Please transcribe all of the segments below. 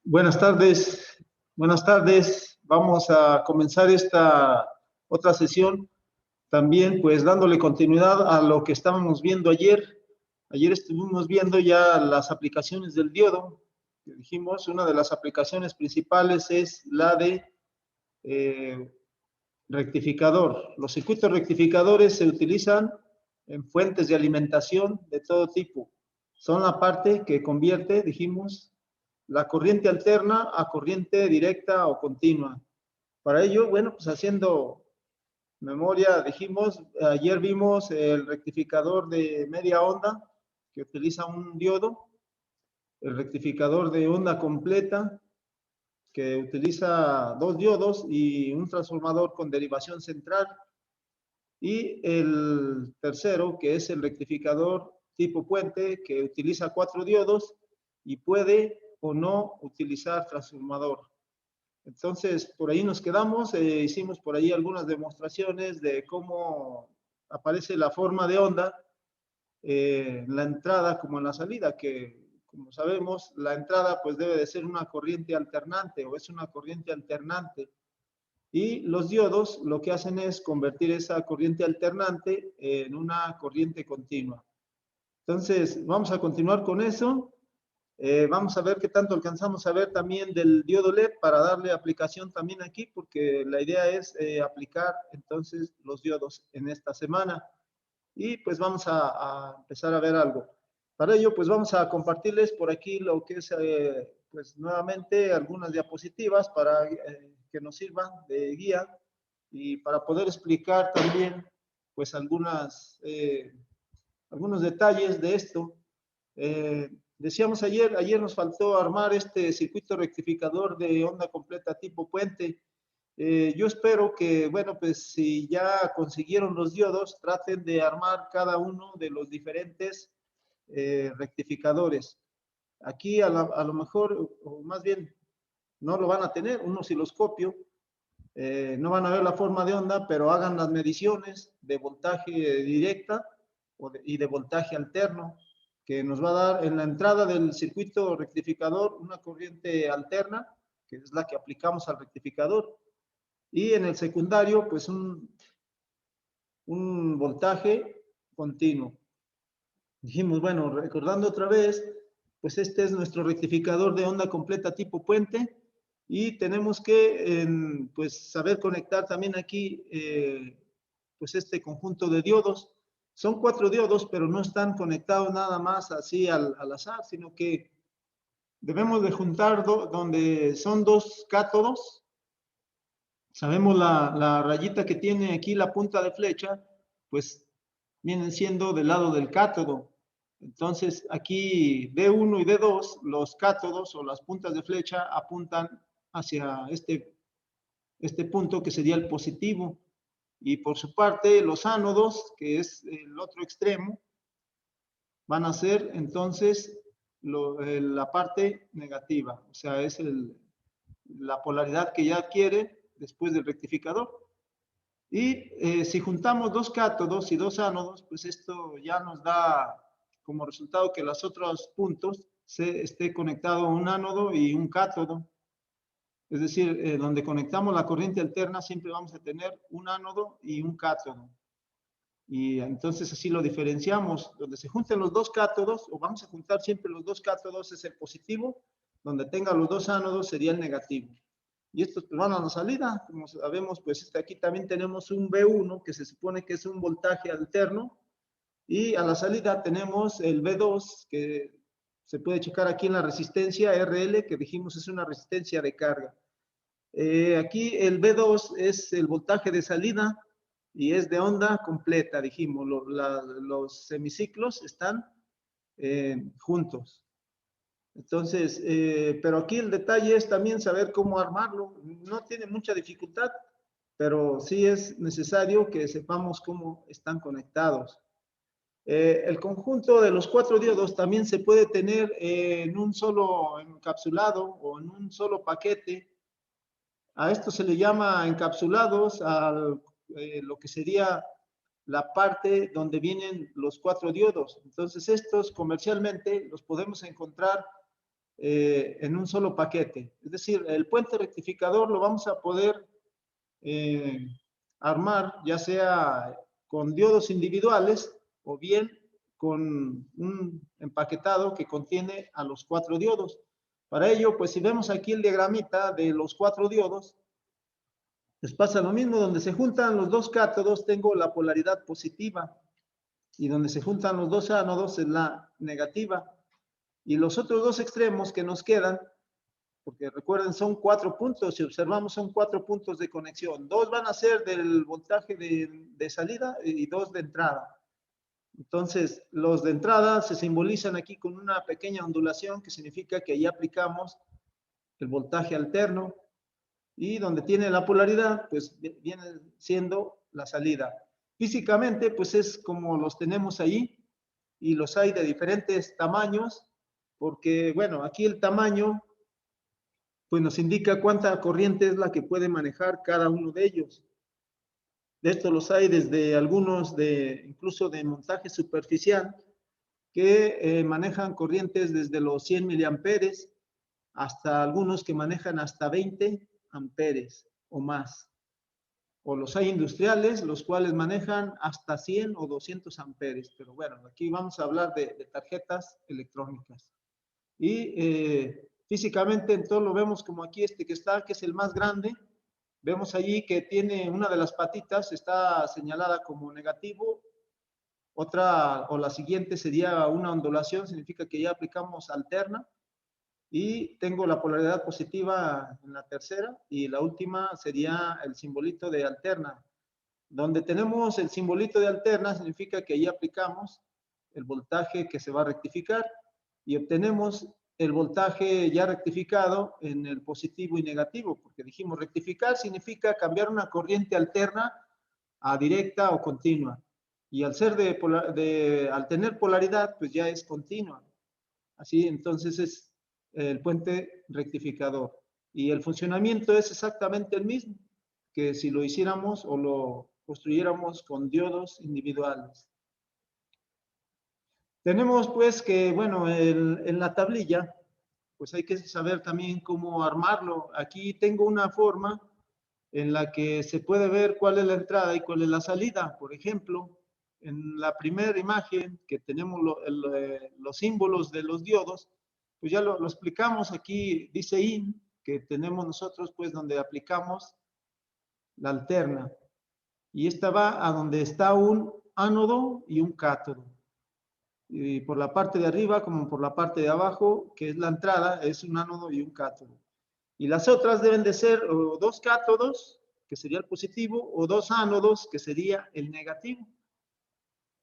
Buenas tardes, buenas tardes. Vamos a comenzar esta otra sesión, también pues dándole continuidad a lo que estábamos viendo ayer. Ayer estuvimos viendo ya las aplicaciones del diodo. Que dijimos, una de las aplicaciones principales es la de eh, rectificador. Los circuitos rectificadores se utilizan en fuentes de alimentación de todo tipo. Son la parte que convierte, dijimos, la corriente alterna a corriente directa o continua. Para ello, bueno, pues haciendo memoria, dijimos, ayer vimos el rectificador de media onda que utiliza un diodo, el rectificador de onda completa que utiliza dos diodos y un transformador con derivación central, y el tercero, que es el rectificador tipo puente, que utiliza cuatro diodos y puede o no utilizar transformador. Entonces, por ahí nos quedamos, hicimos por ahí algunas demostraciones de cómo aparece la forma de onda en la entrada como en la salida, que como sabemos, la entrada pues debe de ser una corriente alternante o es una corriente alternante. Y los diodos lo que hacen es convertir esa corriente alternante en una corriente continua. Entonces, vamos a continuar con eso. Vamos a ver qué tanto alcanzamos a ver también del diodo LED para darle aplicación también aquí, porque la idea es aplicar entonces los diodos en esta semana. Y pues vamos a empezar a ver algo. Para ello, pues vamos a compartirles por aquí lo que es, pues nuevamente, algunas diapositivas para que nos sirvan de guía y para poder explicar también, pues algunos detalles de esto. Decíamos ayer nos faltó armar este circuito rectificador de onda completa tipo puente. Yo espero que, bueno, pues si ya consiguieron los diodos, traten de armar cada uno de los diferentes rectificadores. Aquí a lo mejor, o más bien, no lo van a tener, un osciloscopio, no van a ver la forma de onda, pero hagan las mediciones de voltaje directa y de voltaje alterno, que nos va a dar en la entrada del circuito rectificador una corriente alterna, que es la que aplicamos al rectificador, y en el secundario, pues un voltaje continuo. Dijimos, bueno, recordando otra vez, pues este es nuestro rectificador de onda completa tipo puente, y tenemos que pues saber conectar también aquí pues este conjunto de diodos. Son cuatro diodos, pero no están conectados nada más así al azar, sino que debemos de juntar donde son dos cátodos. Sabemos la rayita que tiene aquí la punta de flecha, pues vienen siendo del lado del cátodo. Entonces, aquí D1 y D2, los cátodos o las puntas de flecha apuntan hacia este punto que sería el positivo. Y por su parte, los ánodos, que es el otro extremo, van a ser entonces la parte negativa. O sea, es la polaridad que ya adquiere después del rectificador. Y si juntamos dos cátodos y dos ánodos, pues esto ya nos da como resultado que los otros puntos esté conectado un ánodo y un cátodo. Es decir, donde conectamos la corriente alterna siempre vamos a tener un ánodo y un cátodo. Y entonces así lo diferenciamos. Donde se junten los dos cátodos, o vamos a juntar siempre los dos cátodos, es el positivo. Donde tenga los dos ánodos sería el negativo. Y estos pues, van a la salida. Como sabemos, pues aquí también tenemos un B1, que se supone que es un voltaje alterno. Y a la salida tenemos el B2, que se puede checar aquí en la resistencia RL, que dijimos es una resistencia de carga. Aquí el B2 es el voltaje de salida y es de onda completa, dijimos. Los semiciclos están juntos. Entonces, pero aquí el detalle es también saber cómo armarlo. No tiene mucha dificultad, pero sí es necesario que sepamos cómo están conectados. El conjunto de los cuatro diodos también se puede tener en un solo encapsulado o en un solo paquete. A esto se le llama encapsulados a lo que sería la parte donde vienen los cuatro diodos. Entonces, estos comercialmente los podemos encontrar en un solo paquete. Es decir, el puente rectificador lo vamos a poder armar ya sea con diodos individuales o bien con un empaquetado que contiene a los 4 diodos. Para ello, pues si vemos aquí el diagramita de los 4 diodos, pues pasa lo mismo, donde se juntan los dos cátodos tengo la polaridad positiva y donde se juntan los dos ánodos es la negativa. Y los otros dos extremos que nos quedan, porque recuerden son 4 puntos, si observamos son 4 puntos de conexión. 2 van a ser del voltaje de salida y 2 de entrada. Entonces, los de entrada se simbolizan aquí con una pequeña ondulación que significa que ahí aplicamos el voltaje alterno y donde tiene la polaridad, pues viene siendo la salida. Físicamente, pues es como los tenemos ahí y los hay de diferentes tamaños, porque, bueno, aquí el tamaño pues nos indica cuánta corriente es la que puede manejar cada uno de ellos. De estos los hay desde algunos incluso de montaje superficial, que manejan corrientes desde los 100 miliamperes hasta algunos que manejan hasta 20 amperes o más. O los hay industriales, los cuales manejan hasta 100 o 200 amperes. Pero bueno, aquí vamos a hablar de tarjetas electrónicas. Y físicamente entonces lo vemos como aquí este que está, que es el más grande. Vemos allí que tiene una de las patitas, está señalada como negativo. Otra o la siguiente sería una ondulación, significa que ya aplicamos alterna. Y tengo la polaridad positiva en la tercera y la última sería el simbolito de alterna. Donde tenemos el simbolito de alterna significa que ahí aplicamos el voltaje que se va a rectificar y obtenemos el voltaje ya rectificado en el positivo y negativo, porque dijimos rectificar significa cambiar una corriente alterna a directa o continua. Y al ser al tener polaridad, pues ya es continua. Así, entonces es el puente rectificador. Y el funcionamiento es exactamente el mismo que si lo hiciéramos o lo construyéramos con diodos individuales. Tenemos pues que, bueno, en la tablilla, pues hay que saber también cómo armarlo. Aquí tengo una forma en la que se puede ver cuál es la entrada y cuál es la salida. Por ejemplo, en la primera imagen que tenemos los símbolos de los diodos, pues ya lo explicamos aquí, dice IN, que tenemos nosotros pues donde aplicamos la alterna. Y esta va a donde está un ánodo y un cátodo. Y por la parte de arriba como por la parte de abajo, que es la entrada, es un ánodo y un cátodo. Y las otras deben de ser o dos cátodos, que sería el positivo, o dos ánodos, que sería el negativo.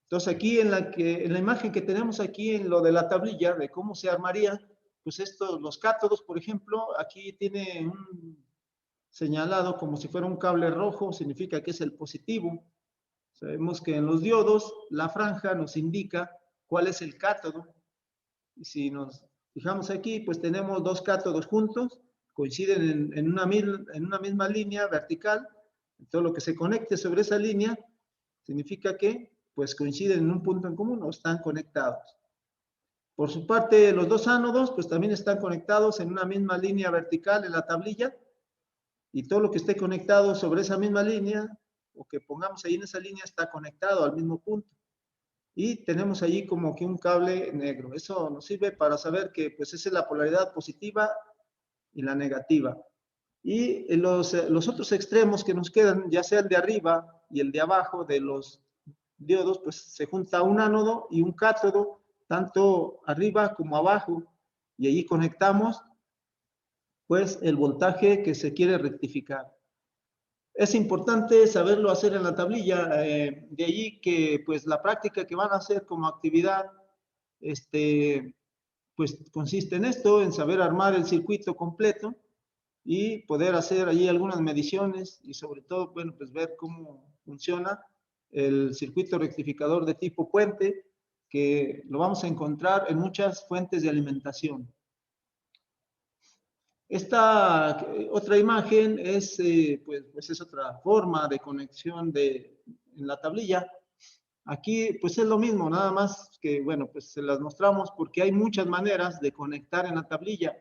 Entonces aquí en la imagen que tenemos aquí en lo de la tablilla, de cómo se armaría, pues los cátodos, por ejemplo, aquí tiene un señalado como si fuera un cable rojo, significa que es el positivo. Sabemos que en los diodos la franja nos indica cuál es el cátodo. Y si nos fijamos aquí, pues tenemos dos cátodos juntos, coinciden en una misma línea vertical. Todo lo que se conecte sobre esa línea significa que pues coinciden en un punto en común o están conectados. Por su parte, los dos ánodos pues también están conectados en una misma línea vertical en la tablilla y todo lo que esté conectado sobre esa misma línea o que pongamos ahí en esa línea está conectado al mismo punto. Y tenemos allí como que un cable negro. Eso nos sirve para saber que pues esa es la polaridad positiva y la negativa. Y los otros extremos que nos quedan, ya sea el de arriba y el de abajo de los diodos, pues se junta un ánodo y un cátodo, tanto arriba como abajo, y allí conectamos pues el voltaje que se quiere rectificar. Es importante saberlo hacer en la tablilla, de allí que pues la práctica que van a hacer como actividad, pues consiste en esto, en saber armar el circuito completo y poder hacer allí algunas mediciones y sobre todo, bueno, pues ver cómo funciona el circuito rectificador de tipo puente, que lo vamos a encontrar en muchas fuentes de alimentación. Esta otra imagen es, pues es otra forma de conexión en la tablilla. Aquí pues es lo mismo, nada más que, bueno, pues se las mostramos porque hay muchas maneras de conectar en la tablilla.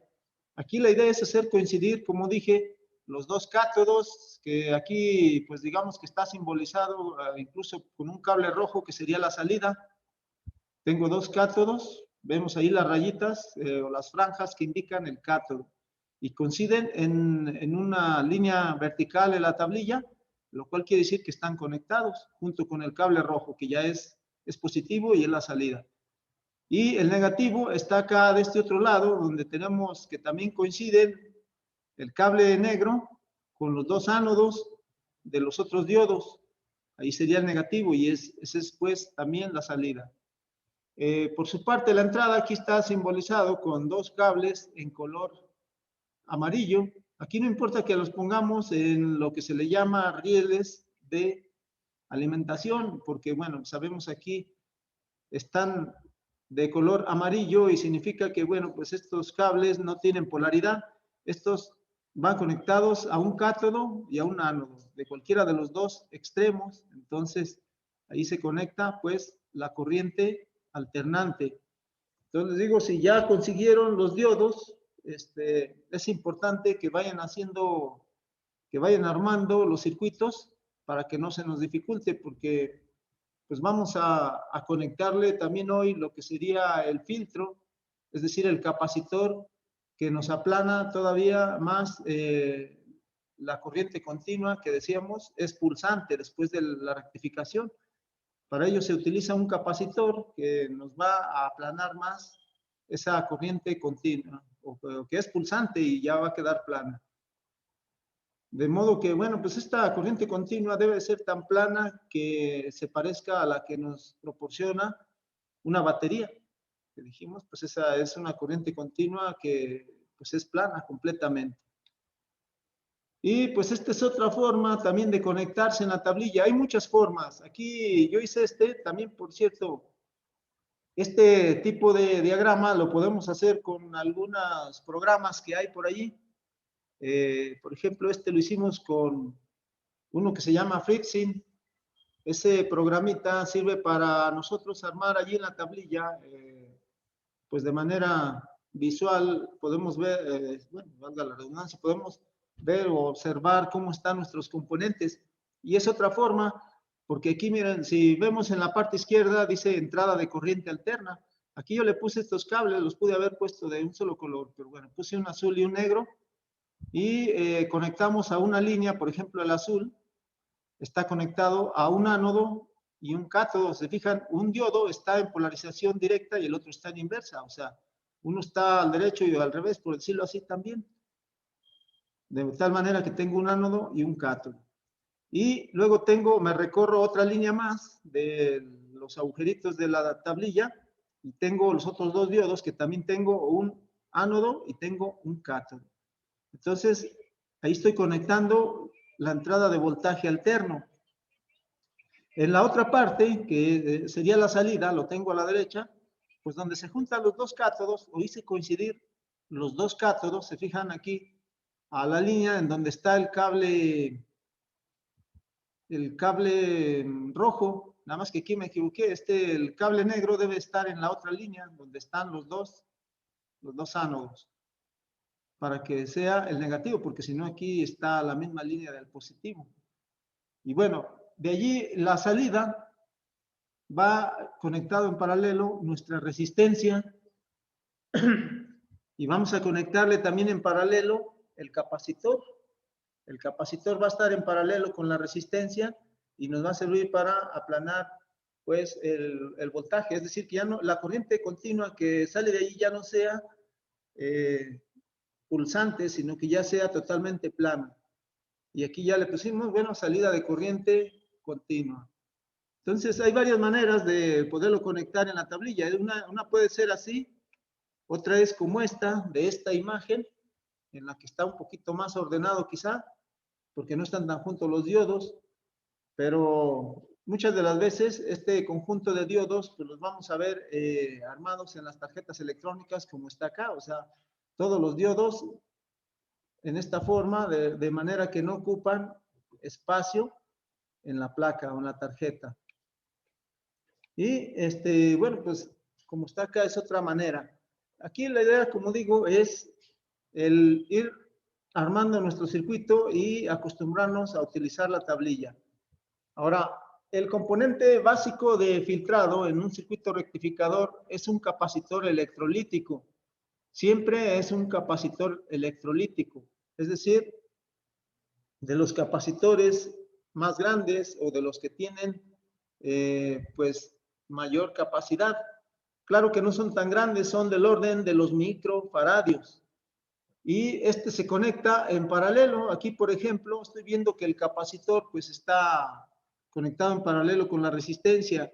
Aquí la idea es hacer coincidir, como dije, los dos cátodos, que aquí pues digamos que está simbolizado incluso con un cable rojo que sería la salida. Tengo dos cátodos, vemos ahí las rayitas o las franjas que indican el cátodo y coinciden en una línea vertical en la tablilla, lo cual quiere decir que están conectados junto con el cable rojo, que ya es positivo y es la salida. Y el negativo está acá de este otro lado, donde tenemos que también coinciden el cable negro con los dos ánodos de los otros diodos. Ahí sería el negativo y ese es pues también la salida. Por su parte, la entrada aquí está simbolizado con dos cables en color amarillo. Aquí no importa que los pongamos en lo que se le llama rieles de alimentación, porque bueno, sabemos aquí están de color amarillo y significa que bueno, pues estos cables no tienen polaridad. Estos van conectados a un cátodo y a un ánodo, de cualquiera de los dos extremos. Entonces, ahí se conecta pues la corriente alternante. Entonces digo, si ya consiguieron los diodos, es importante que vayan haciendo, que vayan armando los circuitos para que no se nos dificulte, porque pues vamos a conectarle también hoy lo que sería el filtro, es decir, el capacitor que nos aplana todavía más la corriente continua que decíamos es pulsante después de la rectificación. Para ello se utiliza un capacitor que nos va a aplanar más esa corriente continua, o que es pulsante y ya va a quedar plana. De modo que, bueno, pues esta corriente continua debe ser tan plana que se parezca a la que nos proporciona una batería. Que dijimos, pues esa es una corriente continua que pues es plana completamente. Y pues esta es otra forma también de conectarse en la tablilla. Hay muchas formas. Aquí yo hice también, por cierto, este tipo de diagrama lo podemos hacer con algunos programas que hay por allí. Por ejemplo, lo hicimos con uno que se llama Fritzing. Ese programita sirve para nosotros armar allí en la tablilla, pues de manera visual podemos ver, bueno, valga la redundancia, podemos ver o observar cómo están nuestros componentes. Y es otra forma, porque aquí miren, si vemos en la parte izquierda dice entrada de corriente alterna. Aquí yo le puse estos cables, los pude haber puesto de un solo color, pero bueno, puse un azul y un negro y conectamos a una línea, por ejemplo el azul, está conectado a un ánodo y un cátodo. Se fijan, un diodo está en polarización directa y el otro está en inversa. O sea, uno está al derecho y al revés, por decirlo así también. De tal manera que tengo un ánodo y un cátodo. Y luego me recorro otra línea más de los agujeritos de la tablilla y tengo los otros dos diodos que también tengo un ánodo y tengo un cátodo. Entonces, ahí estoy conectando la entrada de voltaje alterno. En la otra parte, que sería la salida, lo tengo a la derecha, pues donde se juntan los dos cátodos, o hice coincidir los dos cátodos, se fijan aquí a la línea en donde está el cable rojo, nada más que aquí me equivoqué, el cable negro debe estar en la otra línea, donde están los dos ánodos, para que sea el negativo, porque si no aquí está la misma línea del positivo. Y bueno, de allí la salida va conectado en paralelo nuestra resistencia y vamos a conectarle también en paralelo el capacitor. El capacitor va a estar en paralelo con la resistencia y nos va a servir para aplanar pues el voltaje, es decir, que ya no, la corriente continua que sale de ahí ya no sea pulsante, sino que ya sea totalmente plana. Y aquí ya le pusimos, bueno, salida de corriente continua. Entonces, hay varias maneras de poderlo conectar en la tablilla. Una puede ser así, otra es como de esta imagen, en la que está un poquito más ordenado quizá, porque no están tan juntos los diodos, pero muchas de las veces este conjunto de diodos pues los vamos a ver armados en las tarjetas electrónicas como está acá, o sea, todos los diodos en esta forma, de manera que no ocupan espacio en la placa o en la tarjeta. Y bueno, pues como está acá es otra manera. Aquí la idea, como digo, es el ir armando nuestro circuito y acostumbrarnos a utilizar la tablilla. Ahora, el componente básico de filtrado en un circuito rectificador es un capacitor electrolítico. Siempre es un capacitor electrolítico, es decir, de los capacitores más grandes o de los que tienen pues mayor capacidad. Claro que no son tan grandes, son del orden de los microfaradios. Y este se conecta en paralelo. Aquí, por ejemplo, estoy viendo que el capacitor pues está conectado en paralelo con la resistencia.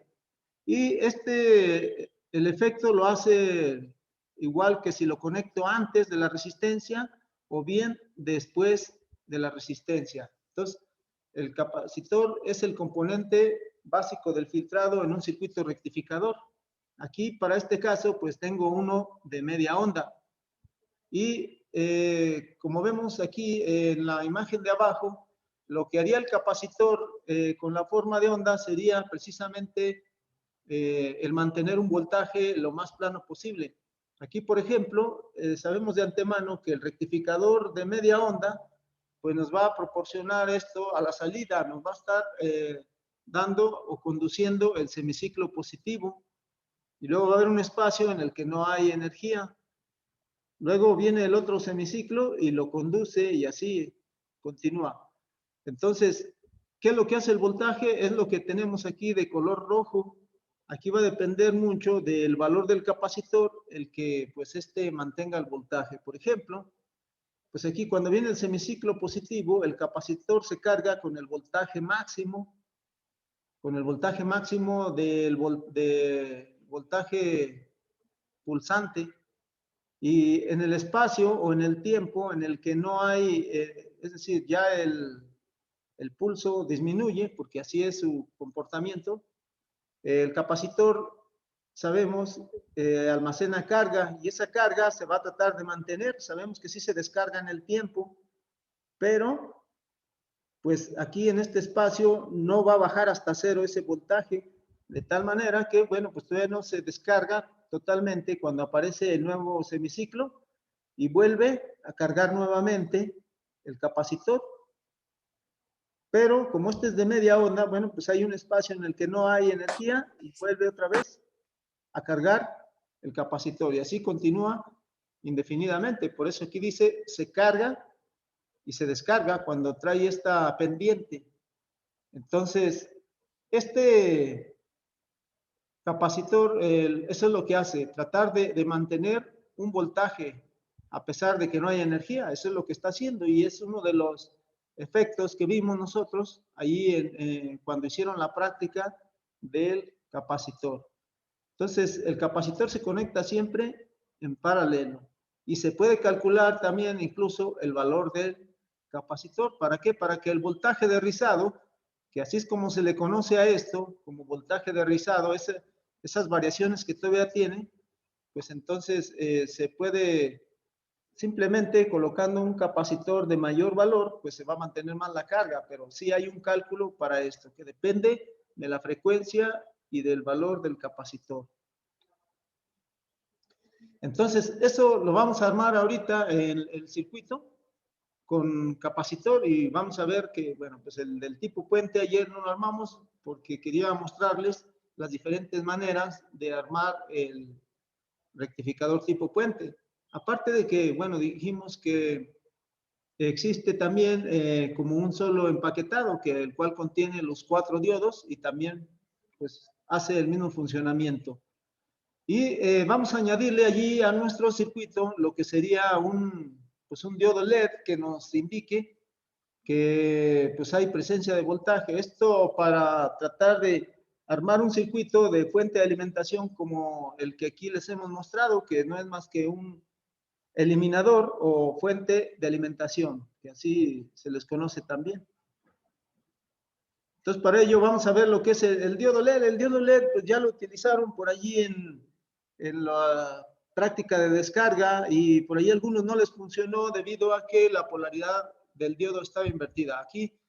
Y el efecto lo hace igual que si lo conecto antes de la resistencia o bien después de la resistencia. Entonces, el capacitor es el componente básico del filtrado en un circuito rectificador. Aquí, para este caso, pues tengo uno de media onda. Y como vemos aquí en la imagen de abajo, lo que haría el capacitor con la forma de onda sería precisamente el mantener un voltaje lo más plano posible. Aquí, por ejemplo, sabemos de antemano que el rectificador de media onda, pues nos va a proporcionar esto a la salida, nos va a estar dando o conduciendo el semiciclo positivo, y luego va a haber un espacio en el que no hay energía. Luego viene el otro semiciclo y lo conduce y así continúa. Entonces, ¿qué es lo que hace el voltaje? Es lo que tenemos aquí de color rojo. Aquí va a depender mucho del valor del capacitor, el que pues mantenga el voltaje. Por ejemplo, pues aquí cuando viene el semiciclo positivo, el capacitor se carga con el voltaje máximo, del voltaje pulsante. Y en el espacio o en el tiempo en el que no hay, es decir, ya el pulso disminuye, porque así es su comportamiento, el capacitor, sabemos, almacena carga y esa carga se va a tratar de mantener. Sabemos que sí se descarga en el tiempo, pero pues aquí en este espacio no va a bajar hasta cero ese voltaje, de tal manera que, bueno, pues todavía no se descarga totalmente cuando aparece el nuevo semiciclo y vuelve a cargar nuevamente el capacitor. Pero como este es de media onda, bueno, pues hay un espacio en el que no hay energía y vuelve otra vez a cargar el capacitor y así continúa indefinidamente. Por eso aquí dice se carga y se descarga cuando trae esta pendiente. Entonces, este capacitor, eso es lo que hace, tratar de mantener un voltaje a pesar de que no haya energía. Eso es lo que está haciendo y es uno de los efectos que vimos nosotros ahí cuando hicieron la práctica del capacitor. Entonces, el capacitor se conecta siempre en paralelo y se puede calcular también incluso el valor del capacitor. ¿Para qué? Para que el voltaje de rizado, que así es como se le conoce a esto, como voltaje de rizado, esas variaciones que todavía tiene, pues entonces se puede simplemente colocando un capacitor de mayor valor, pues se va a mantener más la carga, pero sí hay un cálculo para esto, que depende de la frecuencia y del valor del capacitor. Entonces, eso lo vamos a armar ahorita en el circuito con capacitor y vamos a ver que, bueno, pues el del tipo puente ayer no lo armamos porque quería mostrarles las diferentes maneras de armar el rectificador tipo puente. Aparte de que, bueno, dijimos que existe también como un solo empaquetado, que el cual contiene los 4 diodos y también pues hace el mismo funcionamiento. Y vamos a añadirle allí a nuestro circuito lo que sería pues un diodo LED que nos indique que pues hay presencia de voltaje. Esto para tratar de armar un circuito de fuente de alimentación como el que aquí les hemos mostrado, que no es más que un eliminador o fuente de alimentación, que así se les conoce también. Entonces, para ello vamos a ver lo que es el diodo LED. El diodo LED pues ya lo utilizaron por allí en la práctica de descarga y por ahí a algunos no les funcionó debido a que la polaridad del diodo estaba invertida. Aquí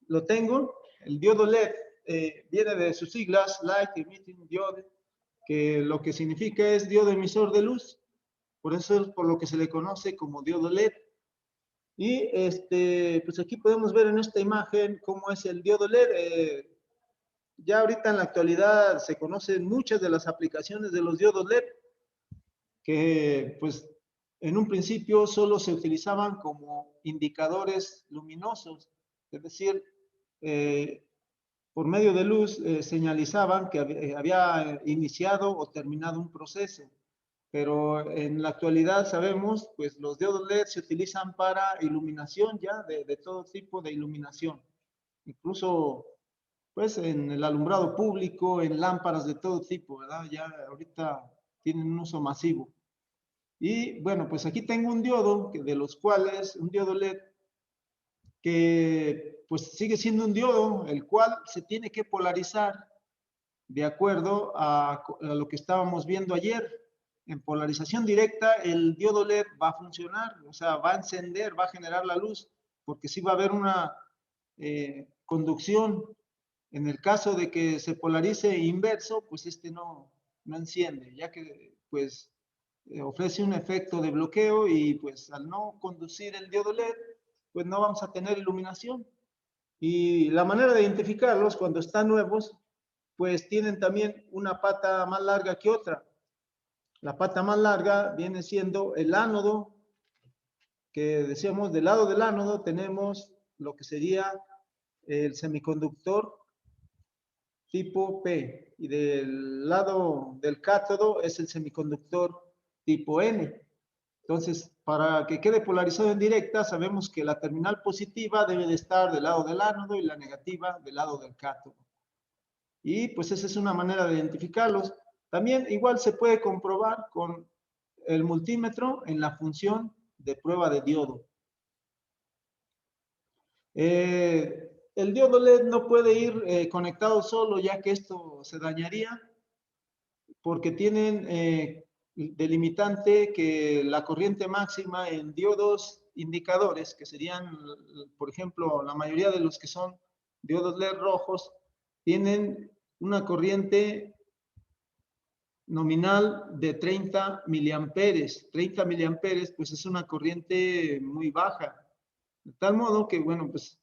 lo tengo, el diodo LED viene de sus siglas, Light Emitting Diode, que lo que significa es diodo emisor de luz. Por eso es por lo que se le conoce como diodo LED. Y pues aquí podemos ver en esta imagen cómo es el diodo LED. Ya ahorita en la actualidad se conocen muchas de las aplicaciones de los diodos LED, que pues en un principio solo se utilizaban como indicadores luminosos, es decir, por medio de luz señalizaban que había iniciado o terminado un proceso. Pero en la actualidad sabemos, pues los diodos LED se utilizan para iluminación ya, de todo tipo de iluminación. Incluso, pues en el alumbrado público, en lámparas de todo tipo, ¿verdad? Ya ahorita tienen un uso masivo. Y bueno, pues aquí tengo un diodo, de los cuales, un diodo LED, que pues sigue siendo un diodo, el cual se tiene que polarizar de acuerdo a lo que estábamos viendo ayer. En polarización directa, el diodo LED va a funcionar, o sea, va a encender, va a generar la luz, porque sí va a haber una conducción. En el caso de que se polarice inverso, pues no enciende, ya que pues ofrece un efecto de bloqueo y pues al no conducir el diodo LED, pues no vamos a tener iluminación. Y la manera de identificarlos cuando están nuevos, pues tienen también una pata más larga que otra. La pata más larga viene siendo el ánodo, que decíamos del lado del ánodo tenemos lo que sería el semiconductor tipo P, y del lado del cátodo es el semiconductor tipo N. Entonces, para que quede polarizado en directa, sabemos que la terminal positiva debe de estar del lado del ánodo y la negativa del lado del cátodo. Y pues esa es una manera de identificarlos. También igual se puede comprobar con el multímetro en la función de prueba de diodo. El diodo LED no puede ir conectado solo, ya que esto se dañaría, porque tienen delimitante que la corriente máxima en diodos indicadores, que serían, por ejemplo, la mayoría de los que son diodos LED rojos, tienen una corriente nominal de 30 miliamperes. 30 miliamperes, pues es una corriente muy baja. De tal modo que, bueno, pues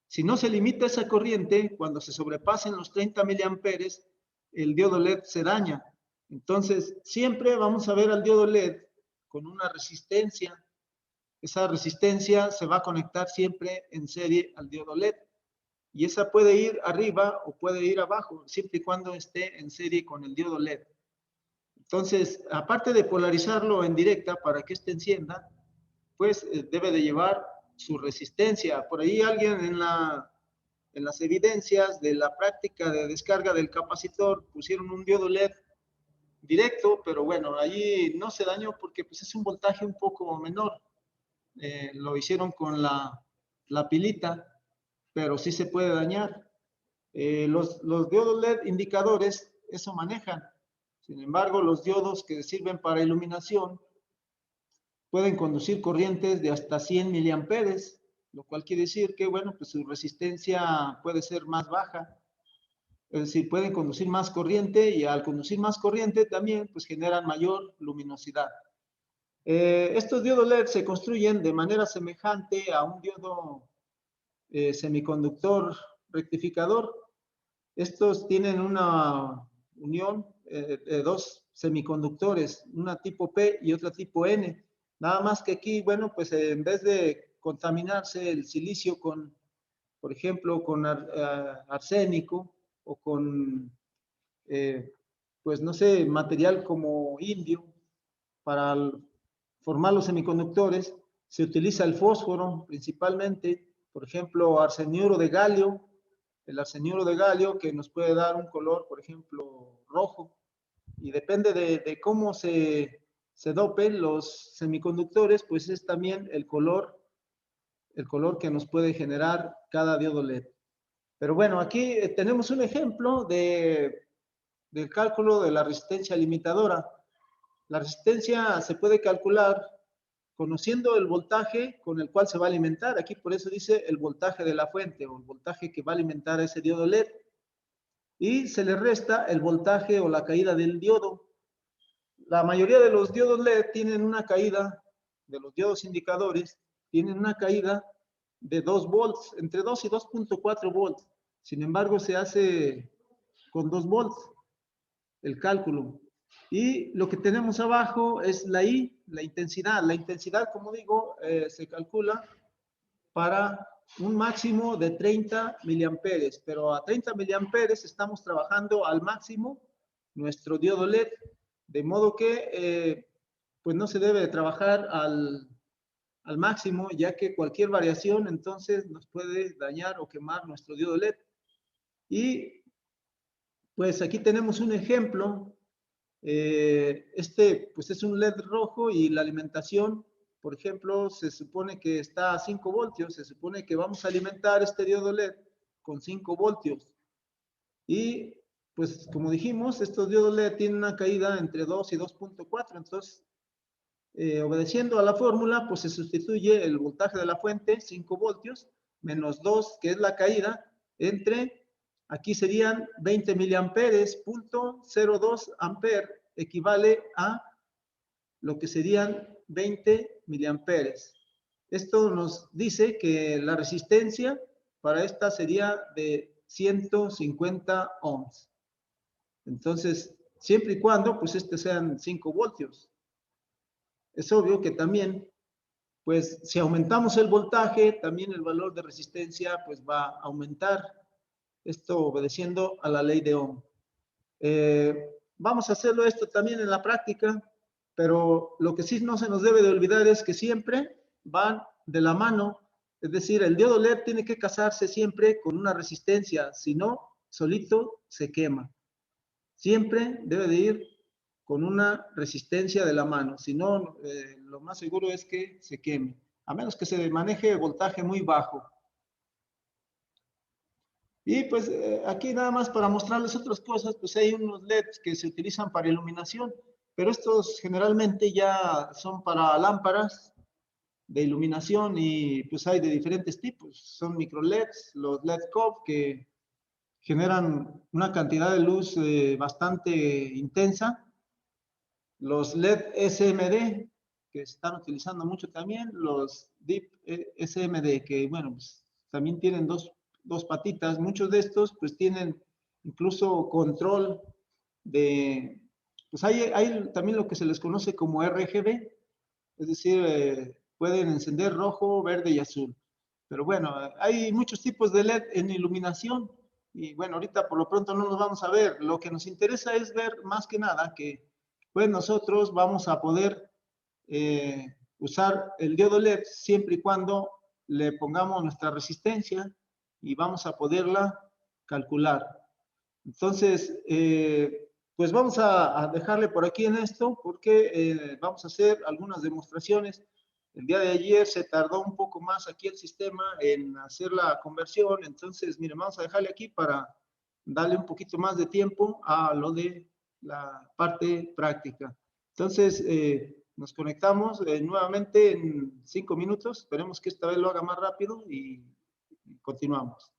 si no se limita esa corriente, cuando se sobrepasen los 30 miliamperes, el diodo LED se daña. Entonces, siempre vamos a ver al diodo LED con una resistencia. Esa resistencia se va a conectar siempre en serie al diodo LED. Y esa puede ir arriba o puede ir abajo, siempre y cuando esté en serie con el diodo LED. Entonces, aparte de polarizarlo en directa para que éste encienda, pues debe de llevar su resistencia. Por ahí alguien en las evidencias de la práctica de descarga del capacitor pusieron un diodo LED directo, pero bueno, allí no se dañó porque pues es un voltaje un poco menor. Lo hicieron con la pilita, pero sí se puede dañar. Los diodos LED indicadores, eso manejan. Sin embargo, los diodos que sirven para iluminación pueden conducir corrientes de hasta 100 miliamperes, lo cual quiere decir que, bueno, pues su resistencia puede ser más baja. Es decir, pueden conducir más corriente y al conducir más corriente también, pues generan mayor luminosidad. Estos diodos LED se construyen de manera semejante a un diodo semiconductor rectificador. Estos tienen una unión de dos semiconductores, una tipo P y otra tipo N. Nada más que aquí, bueno, pues en vez de contaminarse el silicio con, por ejemplo, con arsénico o con, pues no sé, material como indio para formar los semiconductores, se utiliza el fósforo principalmente, por ejemplo, arseniuro de galio, el arseniuro de galio que nos puede dar un color, por ejemplo, rojo, y depende de cómo se dopen los semiconductores, pues es también el color que nos puede generar cada diodo LED. Pero bueno, aquí tenemos un ejemplo del cálculo de la resistencia limitadora. La resistencia se puede calcular conociendo el voltaje con el cual se va a alimentar. Aquí por eso dice el voltaje de la fuente o el voltaje que va a alimentar ese diodo LED. y se le resta el voltaje o la caída del diodo. La mayoría de los diodos LED tienen una caída, de los diodos indicadores, tienen una caída de 2 volts, entre 2 y 2.4 volts. Sin embargo, se hace con 2 volts el cálculo. Y lo que tenemos abajo es la I, la intensidad. La intensidad, como digo, se calcula para un máximo de 30 miliamperes, pero a 30 miliamperes estamos trabajando al máximo nuestro diodo LED, de modo que pues no se debe trabajar al máximo, ya que cualquier variación entonces nos puede dañar o quemar nuestro diodo LED. Y pues aquí tenemos un ejemplo. Este pues es un LED rojo y la alimentación, por ejemplo, se supone que está a 5 voltios, se supone que vamos a alimentar este diodo LED con 5 voltios. Y pues como dijimos, estos diodos LED tienen una caída entre 2 y 2.4, entonces obedeciendo a la fórmula, pues se sustituye el voltaje de la fuente, 5 voltios, menos 2, que es la caída, entre, aquí serían 20 miliamperes, punto 02 amper, equivale a lo que serían 20 miliamperes. Esto nos dice que la resistencia para esta sería de 150 ohms. Entonces, siempre y cuando, pues, sean 5 voltios. Es obvio que también, pues, si aumentamos el voltaje, también el valor de resistencia, pues, va a aumentar. Esto obedeciendo a la ley de Ohm. Vamos a hacerlo esto también en la práctica, pero lo que sí no se nos debe de olvidar es que siempre van de la mano, es decir, el diodo LED tiene que casarse siempre con una resistencia, si no, solito se quema. Siempre debe de ir con una resistencia de la mano, si no, lo más seguro es que se queme, a menos que se maneje voltaje muy bajo. Y pues aquí nada más para mostrarles otras cosas, pues hay unos LEDs que se utilizan para iluminación, pero estos generalmente ya son para lámparas de iluminación y pues hay de diferentes tipos. Son micro LEDs, los LED COB que generan una cantidad de luz bastante intensa. Los LED SMD que se están utilizando mucho también, los Deep SMD que bueno, pues también tienen dos patitas. Muchos de estos pues tienen incluso control de, pues hay también lo que se les conoce como RGB, es decir, pueden encender rojo, verde y azul. Pero bueno, hay muchos tipos de LED en iluminación y bueno, ahorita por lo pronto no nos vamos a ver. Lo que nos interesa es ver más que nada que pues nosotros vamos a poder usar el diodo LED siempre y cuando le pongamos nuestra resistencia y vamos a poderla calcular. Entonces, pues vamos a dejarle por aquí en esto porque vamos a hacer algunas demostraciones. El día de ayer se tardó un poco más aquí el sistema en hacer la conversión, entonces, miren, vamos a dejarle aquí para darle un poquito más de tiempo a lo de la parte práctica. Entonces, nos conectamos nuevamente en 5 minutos, esperemos que esta vez lo haga más rápido y continuamos.